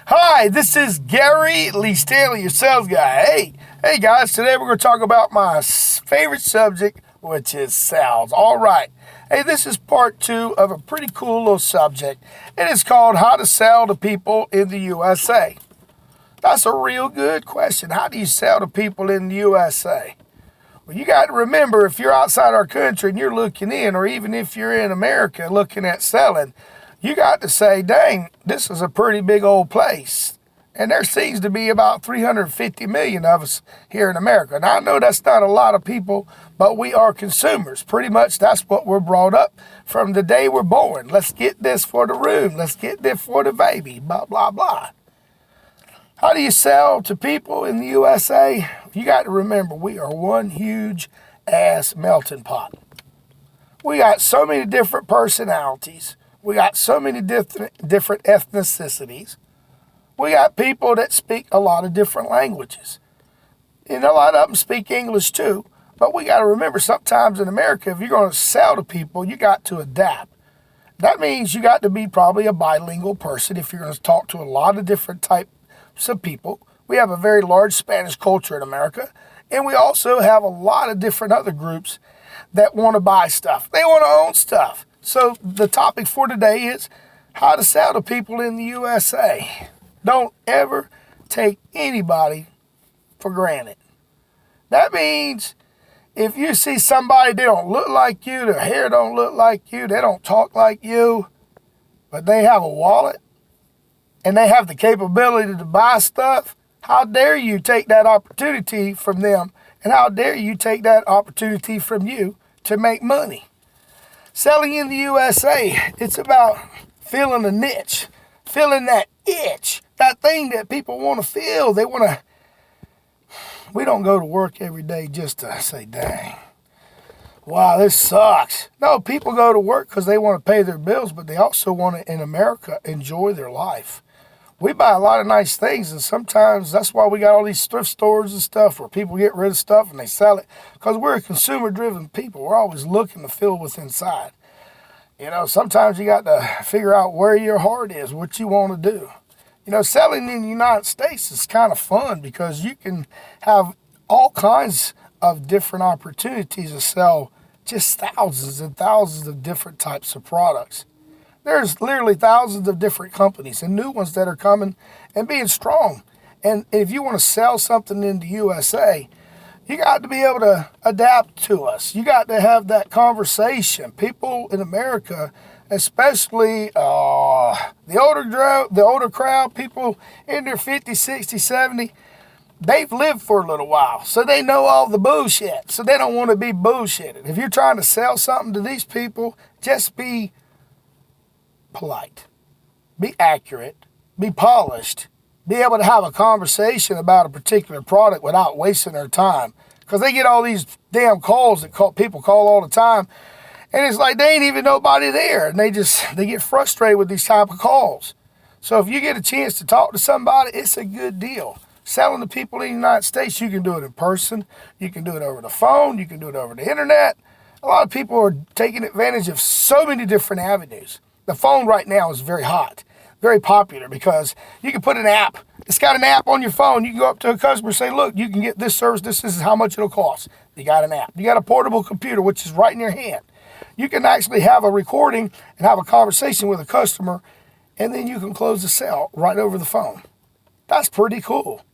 Hi, this is Gary Lee Stanley, your sales guy. Hey guys, today we're going to talk about my favorite subject, which is sales. All right. Hey, this is part 2 of a pretty cool little subject. It is called How to Sell to People in the USA. That's a real good question. How do you sell to people in the USA? Well, you got to remember, if you're outside our country and you're looking in, or even if you're in America looking at selling, you got to say, dang, this is a pretty big old place. And there seems to be about 350 million of us here in America. Now, I know that's not a lot of people, but we are consumers. Pretty much that's what we're brought up from the day we're born. Let's get this for the room. Let's get this for the baby, blah, blah, blah. How do you sell to people in the USA? You got to remember, we are one huge ass melting pot. We got so many different personalities. We got so many different ethnicities. We got people that speak a lot of different languages. And a lot of them speak English too. But we got to remember, sometimes in America, if you're going to sell to people, you got to adapt. That means you got to be probably a bilingual person if you're going to talk to a lot of different types of people. We have a very large Spanish culture in America. And we also have a lot of different other groups that want to buy stuff. They want to own stuff. So the topic for today is how to sell to people in the USA. Don't ever take anybody for granted. That means if you see somebody, they don't look like you, their hair don't look like you, they don't talk like you, but they have a wallet and they have the capability to buy stuff, how dare you take that opportunity from them, and how dare you take that opportunity from you to make money? Selling in the USA, it's about filling a niche, filling that itch, that thing that people want to feel. We don't go to work every day just to say, dang, wow, this sucks. No, people go to work because they want to pay their bills, but they also want to, in America, enjoy their life. We buy a lot of nice things, and sometimes that's why we got all these thrift stores and stuff where people get rid of stuff and they sell it, because we're a consumer-driven people. We're always looking to fill what's inside. You know, sometimes you got to figure out where your heart is, what you want to do. You know, selling in the United States is kind of fun because you can have all kinds of different opportunities to sell just thousands and thousands of different types of products. There's literally thousands of different companies and new ones that are coming and being strong. And if you want to sell something in the USA, you got to be able to adapt to us. You got to have that conversation. People in America, especially the older crowd, people in their 50, 60, 70, they've lived for a little while. So they know all the bullshit. So they don't want to be bullshitted. If you're trying to sell something to these people, just be polite, be accurate, be polished, be able to have a conversation about a particular product without wasting their time. Because they get all these damn calls that people call all the time, and it's like they ain't even nobody there, and they get frustrated with these type of calls. So if you get a chance to talk to somebody, it's a good deal. Selling to people in the United States, you can do it in person, you can do it over the phone, you can do it over the internet. A lot of people are taking advantage of so many different avenues. The phone right now is very hot, very popular, because you can put an app. It's got an app on your phone. You can go up to a customer and say, look, you can get this service. This is how much it'll cost. You got an app. You got a portable computer, which is right in your hand. You can actually have a recording and have a conversation with a customer, and then you can close the sale right over the phone. That's pretty cool.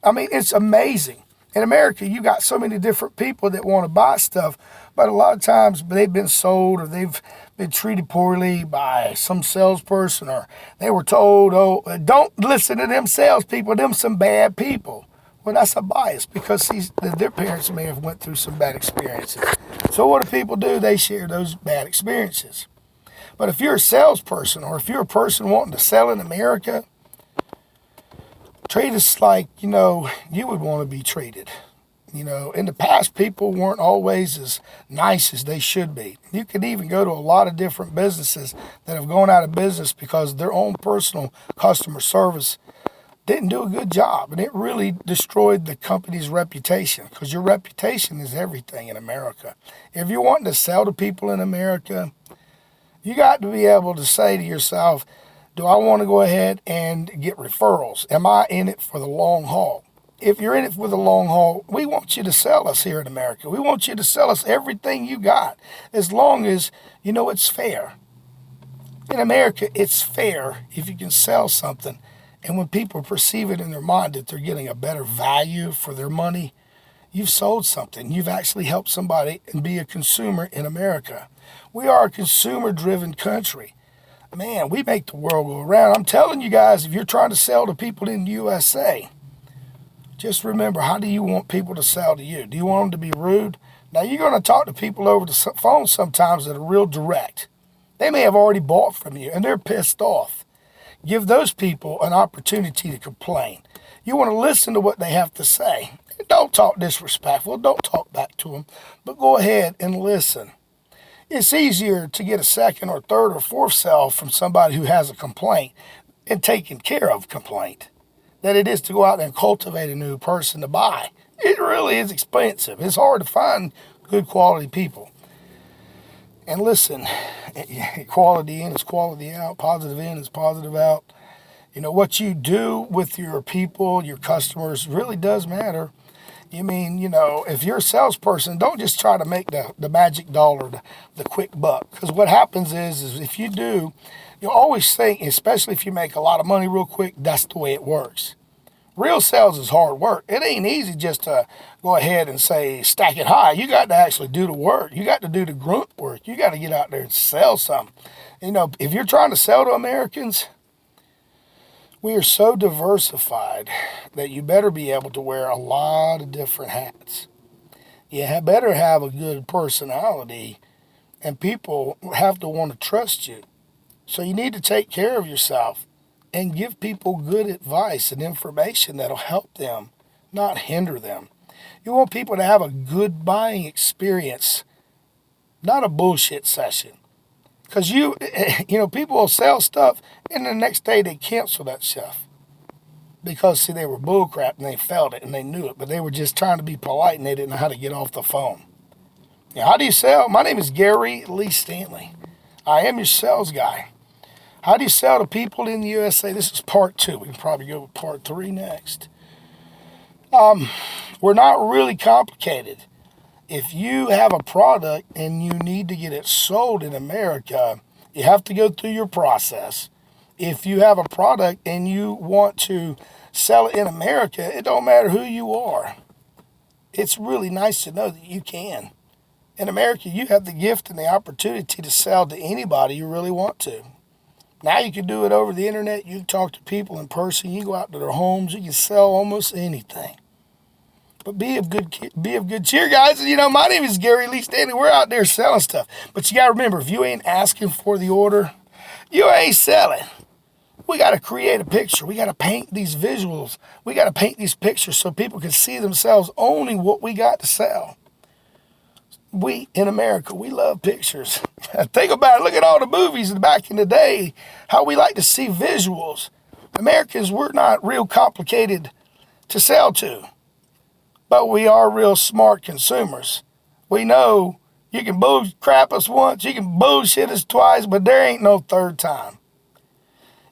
I mean, it's amazing. In America, you got so many different people that want to buy stuff, but a lot of times they've been sold or they've been treated poorly by some salesperson, or they were told, oh, don't listen to them salespeople, them some bad people. Well, that's a bias because their parents may have went through some bad experiences. So what do people do? They share those bad experiences. But if you're a salesperson, or if you're a person wanting to sell in America, treat us like, you would want to be treated. In the past, people weren't always as nice as they should be. You could even go to a lot of different businesses that have gone out of business because their own personal customer service didn't do a good job. And it really destroyed the company's reputation, because your reputation is everything in America. If you're wanting to sell to people in America, you got to be able to say to yourself, Do I want to go ahead and get referrals? Am I in it for the long haul? If you're in it for the long haul, we want you to sell us here in America. We want you to sell us everything you got, as long as you know it's fair. In America, it's fair if you can sell something. And when people perceive it in their mind that they're getting a better value for their money, you've sold something. You've actually helped somebody and be a consumer in America. We are a consumer-driven country. Man, we make the world go around. I'm telling you guys, if you're trying to sell to people in the USA, just remember, how do you want people to sell to you? Do you want them to be rude? Now, you're going to talk to people over the phone sometimes that are real direct. They may have already bought from you, and they're pissed off. Give those people an opportunity to complain. You want to listen to what they have to say. Don't talk disrespectful. Don't talk back to them, but go ahead and listen. It's easier to get a second or third or fourth sale from somebody who has a complaint and taken care of complaint than it is to go out there and cultivate a new person to buy. It really is expensive. It's hard to find good quality people. And listen, quality in is quality out, positive in is positive out. You know, what you do with your people, your customers, really does matter. You mean, you know, if you're a salesperson, don't just try to make the magic dollar, the quick buck. Because what happens is if you do, you'll always think, especially if you make a lot of money real quick, that's the way it works. Real sales is hard work. It ain't easy just to go ahead and say, stack it high. You got to actually do the work. You got to do the grunt work. You got to get out there and sell something. You know, if you're trying to sell to Americans, we are so diversified that you better be able to wear a lot of different hats. You better have a good personality, and people have to want to trust you. So you need to take care of yourself and give people good advice and information that'll help them, not hinder them. You want people to have a good buying experience, not a bullshit session. Because you know, people will sell stuff and the next day they cancel that stuff. Because, see, they were bullcrap and they felt it and they knew it, but they were just trying to be polite and they didn't know how to get off the phone. Now, how do you sell? My name is Gary Lee Stanley. I am your sales guy. How do you sell to people in the USA? This is part 2. We can probably go with part 3 next. We're not really complicated. If you have a product and you need to get it sold in America, you have to go through your process. If you have a product and you want to sell it in America, it don't matter who you are. It's really nice to know that you can. In America, you have the gift and the opportunity to sell to anybody you really want to. Now you can do it over the internet. You can talk to people in person. You can go out to their homes. You can sell almost anything. But be of good cheer, guys. You know, my name is Gary Lee Stanley. We're out there selling stuff. But you got to remember, if you ain't asking for the order, you ain't selling. We got to create a picture. We got to paint these visuals. We got to paint these pictures so people can see themselves owning what we got to sell. We, in America, we love pictures. Think about it. Look at all the movies back in the day, how we like to see visuals. Americans, we're not real complicated to sell to. But we are real smart consumers. We know you can crap us once, you can bullshit us twice, but there ain't no third time.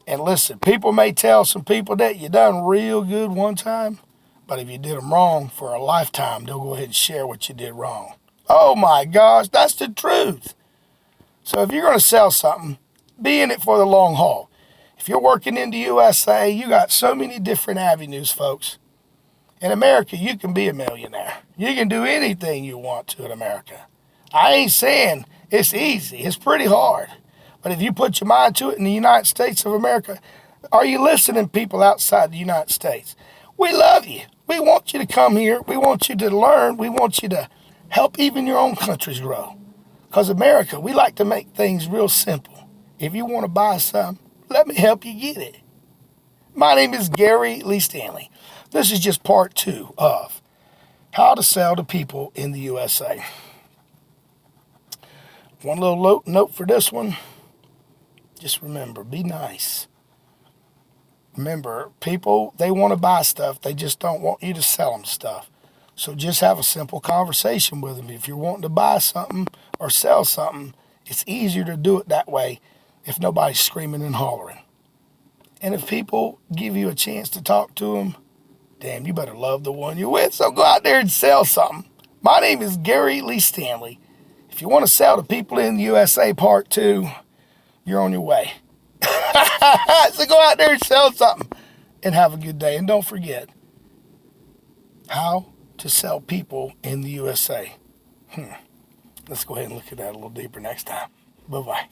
And listen, people may tell some people that you done real good one time, but if you did them wrong for a lifetime, they'll go ahead and share what you did wrong. Oh my gosh, that's the truth. So if you're going to sell something, be in it for the long haul. If you're working in the USA, you got so many different avenues, folks. In America, you can be a millionaire. You can do anything you want to in America. I ain't saying it's easy. It's pretty hard. But if you put your mind to it in the United States of America, are you listening, people outside the United States? We love you. We want you to come here. We want you to learn. We want you to help even your own countries grow. Because America, we like to make things real simple. If you want to buy something, let me help you get it. My name is Gary Lee Stanley. This is just part 2 of how to sell to people in the USA. One little note for this one. Just remember, be nice. Remember, people, they want to buy stuff. They just don't want you to sell them stuff. So just have a simple conversation with them. If you're wanting to buy something or sell something, it's easier to do it that way if nobody's screaming and hollering. And if people give you a chance to talk to them, damn, you better love the one you're with. So go out there and sell something. My name is Gary Lee Stanley. If you want to sell to people in the USA Part 2, you're on your way. So go out there and sell something and have a good day. And don't forget how to sell people in the USA. Let's go ahead and look at that a little deeper next time. Bye-bye.